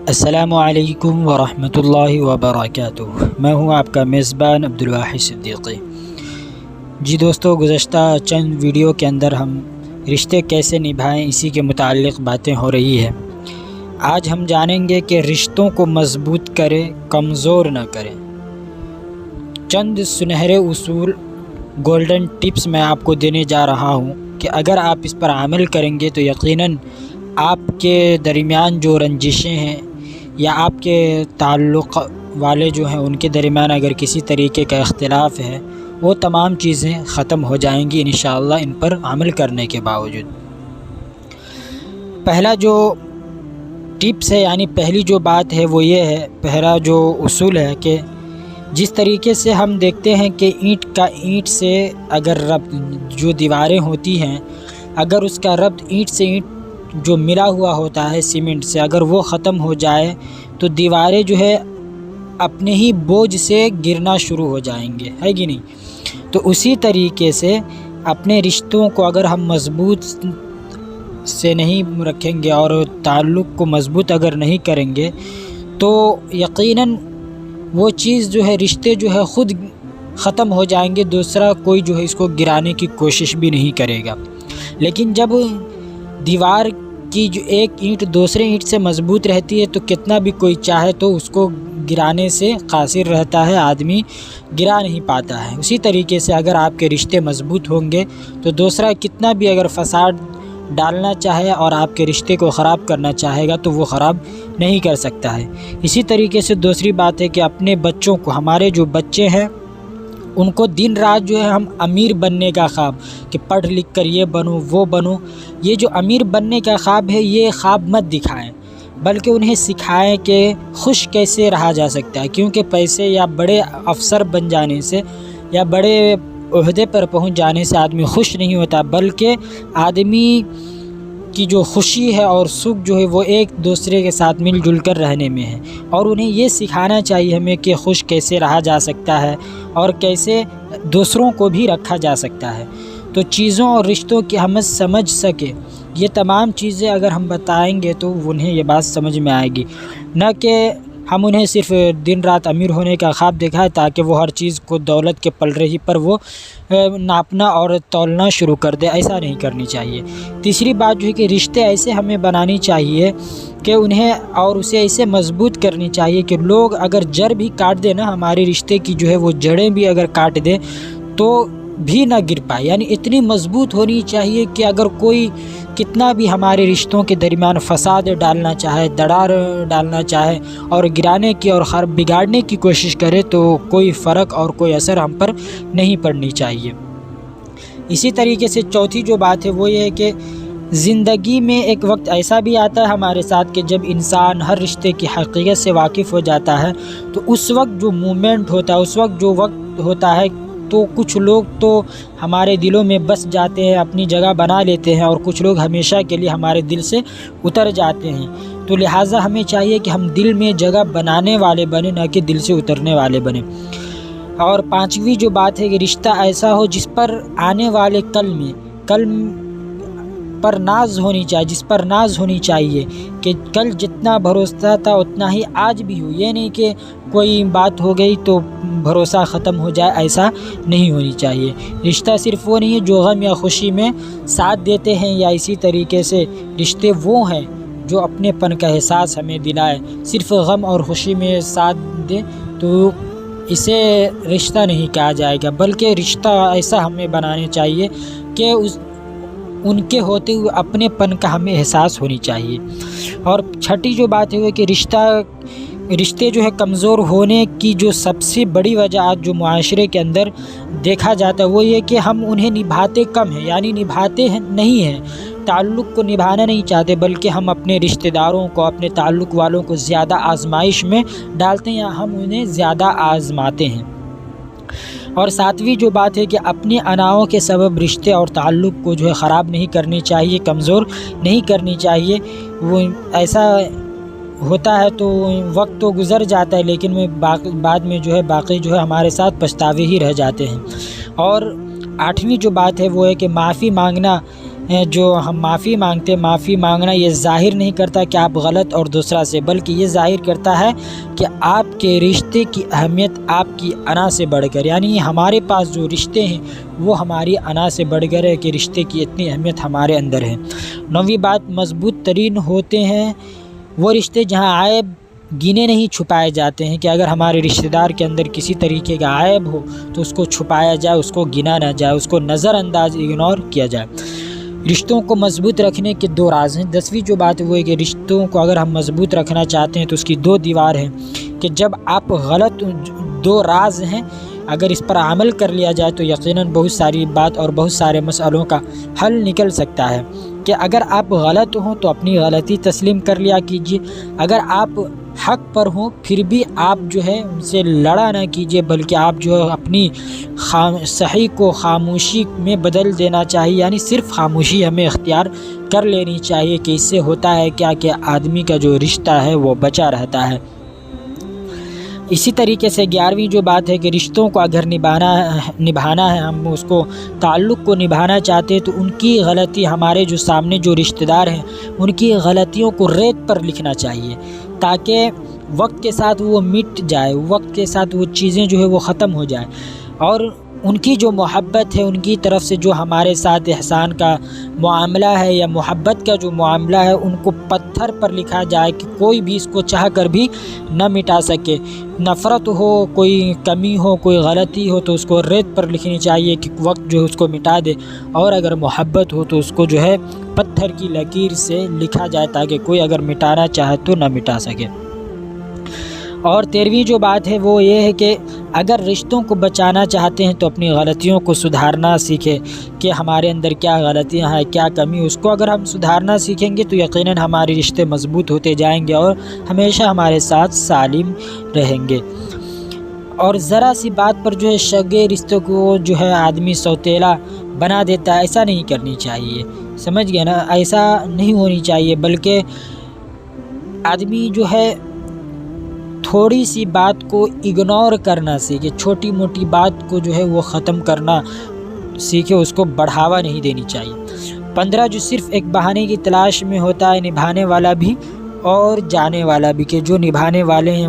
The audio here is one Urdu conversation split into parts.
السلام علیکم ورحمۃ اللہ وبرکاتہ۔ میں ہوں آپ کا میزبان عبدالواحد صدیقی۔ جی دوستو، گزشتہ چند ویڈیو کے اندر ہم رشتے کیسے نبھائیں اسی کے متعلق باتیں ہو رہی ہے۔ آج ہم جانیں گے کہ رشتوں کو مضبوط کرے، کمزور نہ کرے۔ چند سنہرے اصول، گولڈن ٹپس میں آپ کو دینے جا رہا ہوں کہ اگر آپ اس پر عمل کریں گے تو یقیناً آپ کے درمیان جو رنجشیں ہیں یا آپ کے تعلق والے جو ہیں ان کے درمیان اگر کسی طریقے کا اختلاف ہے، وہ تمام چیزیں ختم ہو جائیں گی انشاءاللہ ان پر عمل کرنے کے باوجود۔ پہلا جو ٹپس ہے، یعنی پہلی جو بات ہے وہ یہ ہے، پہلا جو اصول ہے کہ جس طریقے سے ہم دیکھتے ہیں کہ اینٹ کا اینٹ سے اگر ربط، جو دیواریں ہوتی ہیں، اگر اس کا ربط اینٹ سے اینٹ جو ملا ہوا ہوتا ہے سیمنٹ سے، اگر وہ ختم ہو جائے تو دیواریں جو ہے اپنے ہی بوجھ سے گرنا شروع ہو جائیں گے، ہے کہ نہیں؟ تو اسی طریقے سے اپنے رشتوں کو اگر ہم مضبوط سے نہیں رکھیں گے اور تعلق کو مضبوط اگر نہیں کریں گے تو یقیناً وہ چیز جو ہے، رشتے جو ہے خود ختم ہو جائیں گے، دوسرا کوئی جو ہے اس کو گرانے کی کوشش بھی نہیں کرے گا۔ لیکن جب دیوار کی جو ایک اینٹ دوسرے اینٹ سے مضبوط رہتی ہے تو کتنا بھی کوئی چاہے تو اس کو گرانے سے قاصر رہتا ہے، آدمی گرا نہیں پاتا ہے۔ اسی طریقے سے اگر آپ کے رشتے مضبوط ہوں گے تو دوسرا کتنا بھی اگر فساد ڈالنا چاہے اور آپ کے رشتے کو خراب کرنا چاہے گا تو وہ خراب نہیں کر سکتا ہے۔ اسی طریقے سے دوسری بات ہے کہ اپنے بچوں کو، ہمارے جو بچے ہیں ان کو دن رات جو ہے ہم امیر بننے کا خواب، کہ پڑھ لکھ کر یہ بنو وہ بنو، یہ جو امیر بننے کا خواب ہے یہ خواب مت دکھائیں، بلکہ انہیں سکھائیں کہ خوش کیسے رہا جا سکتا ہے۔ کیونکہ پیسے یا بڑے افسر بن جانے سے یا بڑے عہدے پر پہنچ جانے سے آدمی خوش نہیں ہوتا، بلکہ آدمی کی جو خوشی ہے اور سکھ جو ہے وہ ایک دوسرے کے ساتھ مل جل کر رہنے میں ہے۔ اور انہیں یہ سکھانا چاہیے ہمیں کہ خوش کیسے رہا جا سکتا ہے اور کیسے دوسروں کو بھی رکھا جا سکتا ہے۔ تو چیزوں اور رشتوں کی ہم سمجھ سکے، یہ تمام چیزیں اگر ہم بتائیں گے تو انہیں یہ بات سمجھ میں آئے گی، نہ کہ ہم انہیں صرف دن رات امیر ہونے کا خواب دکھائیں تاکہ وہ ہر چیز کو دولت کے پلڑے پر وہ ناپنا اور تولنا شروع کر دے۔ ایسا نہیں کرنی چاہیے۔ تیسری بات جو ہے کہ رشتے ایسے ہمیں بنانی چاہیے کہ انہیں اور اسے ایسے مضبوط کرنی چاہیے کہ لوگ اگر جڑ بھی کاٹ دے نا، ہمارے رشتے کی جو ہے وہ جڑیں بھی اگر کاٹ دے تو بھی نہ گر پائے، یعنی اتنی مضبوط ہونی چاہیے کہ اگر کوئی کتنا بھی ہمارے رشتوں کے درمیان فساد ڈالنا چاہے، دراڑ ڈالنا چاہے اور گرانے کی اور بگاڑنے کی کوشش کرے تو کوئی فرق اور کوئی اثر ہم پر نہیں پڑنی چاہیے۔ اسی طریقے سے چوتھی جو بات ہے وہ یہ ہے کہ زندگی میں ایک وقت ایسا بھی آتا ہے ہمارے ساتھ کہ جب انسان ہر رشتے کی حقیقت سے واقف ہو جاتا ہے تو اس وقت جو مومنٹ ہوتا ہے، اس وقت جو وقت ہوتا ہے، تو کچھ لوگ تو ہمارے دلوں میں بس جاتے ہیں، اپنی جگہ بنا لیتے ہیں، اور کچھ لوگ ہمیشہ کے لیے ہمارے دل سے اتر جاتے ہیں۔ تو لہٰذا ہمیں چاہیے کہ ہم دل میں جگہ بنانے والے بنیں، نہ کہ دل سے اترنے والے بنیں۔ اور پانچویں جو بات ہے کہ رشتہ ایسا ہو جس پر آنے والے کل پر ناز ہونی چاہیے، جس پر ناز ہونی چاہیے کہ کل جتنا بھروسہ تھا اتنا ہی آج بھی ہو۔ یہ نہیں کہ کوئی بات ہو گئی تو بھروسہ ختم ہو جائے، ایسا نہیں ہونی چاہیے۔ رشتہ صرف وہ نہیں ہے جو غم یا خوشی میں ساتھ دیتے ہیں، یا اسی طریقے سے رشتے وہ ہیں جو اپنے پن کا احساس ہمیں دلائے۔ صرف غم اور خوشی میں ساتھ دے تو اسے رشتہ نہیں کہا جائے گا، بلکہ رشتہ ایسا ہمیں بنانا چاہیے کہ ان کے ہوتے ہوئے اپنے پن کا ہمیں احساس ہونی چاہیے۔ اور چھٹی جو بات ہے وہ کہ رشتے جو ہے کمزور ہونے کی جو سب سے بڑی وجہ آج جو معاشرے کے اندر دیکھا جاتا ہے وہ یہ کہ ہم انہیں نبھاتے کم ہیں، یعنی نبھاتے نہیں ہیں، تعلق کو نبھانا نہیں چاہتے، بلکہ ہم اپنے رشتہ داروں کو، اپنے تعلق والوں کو زیادہ آزمائش میں ڈالتے ہیں، یا ہم انہیں زیادہ آزماتے ہیں۔ اور ساتویں جو بات ہے کہ اپنی اناؤں کے سبب رشتے اور تعلق کو جو ہے خراب نہیں کرنی چاہیے، کمزور نہیں کرنی چاہیے۔ وہ ایسا ہوتا ہے تو وقت تو گزر جاتا ہے، لیکن بعد میں جو ہے باقی جو ہے ہمارے ساتھ پچھتاوے ہی رہ جاتے ہیں۔ اور آٹھویں جو بات ہے وہ ہے کہ معافی مانگنا جو ہم معافی مانگتے ہیں، معافی مانگنا یہ ظاہر نہیں کرتا کہ آپ غلط اور دوسرا سے، بلکہ یہ ظاہر کرتا ہے کہ آپ کے رشتے کی اہمیت آپ کی انا سے بڑھ کر، یعنی ہمارے پاس جو رشتے ہیں وہ ہماری انا سے بڑھ کر ہے کہ رشتے کی اتنی اہمیت ہمارے اندر ہے۔ 9ویں بات، مضبوط ترین ہوتے ہیں وہ رشتے جہاں عیب گنے نہیں چھپائے جاتے ہیں، کہ اگر ہمارے رشتہ دار کے اندر کسی طریقے کا عیب ہو تو اس کو چھپایا جائے، اس کو گنا نہ جائے، اس کو نظر انداز اگنور کیا جائے۔ رشتوں کو مضبوط رکھنے کے 2 راز ہیں۔ 10ویں جو بات وہ ہے کہ رشتوں کو اگر ہم مضبوط رکھنا چاہتے ہیں تو اس کی 2 دیوار ہیں، کہ جب آپ غلط 2 راز ہیں، اگر اس پر عمل کر لیا جائے تو یقیناً بہت ساری بات اور بہت سارے مسئلوں کا حل نکل سکتا ہے۔ کہ اگر آپ غلط ہوں تو اپنی غلطی تسلیم کر لیا کیجیے، اگر آپ حق پر ہوں پھر بھی آپ جو ہے ان سے لڑا نہ کیجیے، بلکہ آپ جو ہے اپنی صحیح کو خاموشی میں بدل دینا چاہیے، یعنی صرف خاموشی ہمیں اختیار کر لینی چاہیے، کہ اس سے ہوتا ہے کیا کہ آدمی کا جو رشتہ ہے وہ بچا رہتا ہے۔ اسی طریقے سے 11ویں جو بات ہے کہ رشتوں کو اگر نبھانا ہے، ہم اس کو تعلق کو نبھانا چاہتے ہیں تو ان کی غلطی، ہمارے جو سامنے جو رشتہ دار ہیں ان کی غلطیوں کو ریت پر لکھنا چاہیے، تاکہ وقت کے ساتھ وہ مٹ جائے، وقت کے ساتھ وہ چیزیں جو ہے وہ ختم ہو جائیں، اور ان کی جو محبت ہے، ان کی طرف سے جو ہمارے ساتھ احسان کا معاملہ ہے یا محبت کا جو معاملہ ہے، ان کو پتھر پر لکھا جائے کہ کوئی بھی اس کو چاہ کر بھی نہ مٹا سکے۔ نفرت ہو، کوئی کمی ہو، کوئی غلطی ہو تو اس کو ریت پر لکھنی چاہیے کہ وقت جو ہے اس کو مٹا دے، اور اگر محبت ہو تو اس کو جو ہے پتھر کی لکیر سے لکھا جائے، تاکہ کوئی اگر مٹانا چاہے تو نہ مٹا سکے۔ اور 13ویں جو بات ہے وہ یہ ہے کہ اگر رشتوں کو بچانا چاہتے ہیں تو اپنی غلطیوں کو سدھارنا سیکھیں، کہ ہمارے اندر کیا غلطیاں ہیں، کیا کمی، اس کو اگر ہم سدھارنا سیکھیں گے تو یقیناً ہمارے رشتے مضبوط ہوتے جائیں گے اور ہمیشہ ہمارے ساتھ سالم رہیں گے۔ اور ذرا سی بات پر جو ہے شگے رشتوں کو جو ہے آدمی سوتیلا بنا دیتا ہے، ایسا نہیں کرنی چاہیے، سمجھ گئے نا، ایسا نہیں ہونی چاہیے، بلکہ آدمی جو ہے تھوڑی سی بات کو اگنور کرنا سیکھے، چھوٹی موٹی بات کو جو ہے وہ ختم کرنا سیکھے، اس کو بڑھاوا نہیں دینی چاہیے۔ 15 جو صرف ایک بہانے کی تلاش میں ہوتا ہے، نبھانے والا بھی اور جانے والا بھی، کہ جو نبھانے والے ہیں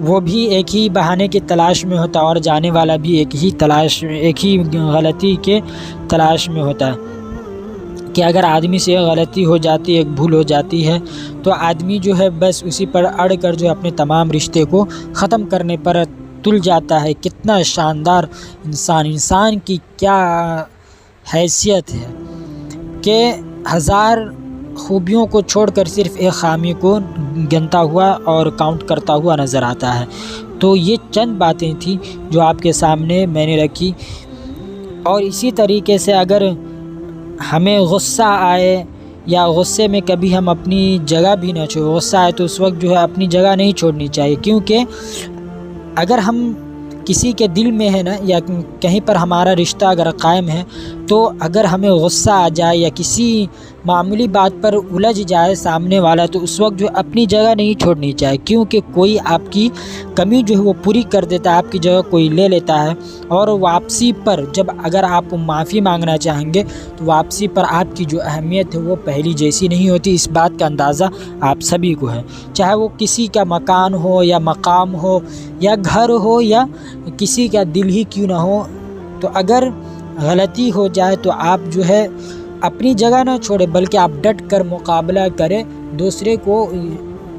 وہ بھی ایک ہی بہانے کی تلاش میں ہوتا ہے، اور جانے والا بھی ایک ہی غلطی کے تلاش میں ہوتا ہے، کہ اگر آدمی سے غلطی ہو جاتی ہے، ایک بھول ہو جاتی ہے، تو آدمی جو ہے بس اسی پر اڑ کر جو اپنے تمام رشتے کو ختم کرنے پر تل جاتا ہے۔ کتنا شاندار انسان کی کیا حیثیت ہے کہ 1000 خوبیوں کو چھوڑ کر صرف ایک خامی کو گنتا ہوا اور کاؤنٹ کرتا ہوا نظر آتا ہے۔ تو یہ چند باتیں تھیں جو آپ کے سامنے میں نے رکھی، اور اسی طریقے سے اگر ہمیں غصہ آئے یا غصے میں کبھی ہم اپنی جگہ بھی نہ چھوڑیں، غصہ آئے تو اس وقت جو ہے اپنی جگہ نہیں چھوڑنی چاہیے، کیونکہ اگر ہم کسی کے دل میں ہے نا، یا کہیں پر ہمارا رشتہ اگر قائم ہے، تو اگر ہمیں غصہ آ جائے یا کسی معمولی بات پر الجھ جائے سامنے والا، تو اس وقت جو اپنی جگہ نہیں چھوڑنی چاہیے، کیونکہ کوئی آپ کی کمی جو ہے وہ پوری کر دیتا ہے، آپ کی جگہ کوئی لے لیتا ہے، اور واپسی پر جب اگر آپ معافی مانگنا چاہیں گے تو واپسی پر آپ کی جو اہمیت ہے وہ پہلی جیسی نہیں ہوتی۔ اس بات کا اندازہ آپ سبھی کو ہے، چاہے وہ کسی کا مکان ہو یا مقام ہو یا گھر ہو یا کسی کا دل ہی کیوں نہ ہو، تو اگر غلطی ہو جائے تو آپ جو ہے اپنی جگہ نہ چھوڑے، بلکہ آپ ڈٹ کر مقابلہ کریں، دوسرے کو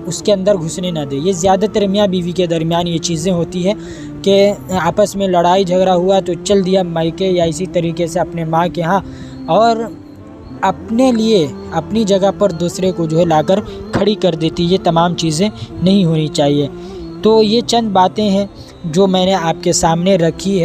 اس کے اندر گھسنے نہ دے۔ یہ زیادہ تر میاں بیوی کے درمیان یہ چیزیں ہوتی ہیں کہ آپس میں لڑائی جھگڑا ہوا تو چل دیا مائکے یا اسی طریقے سے اپنے ماں کے ہاں، اور اپنے لیے اپنی جگہ پر دوسرے کو جو ہے لا کر کھڑی کر دیتی۔ یہ تمام چیزیں نہیں ہونی چاہیے۔ تو یہ چند باتیں ہیں جو میں نے آپ کے سامنے رکھی ہے۔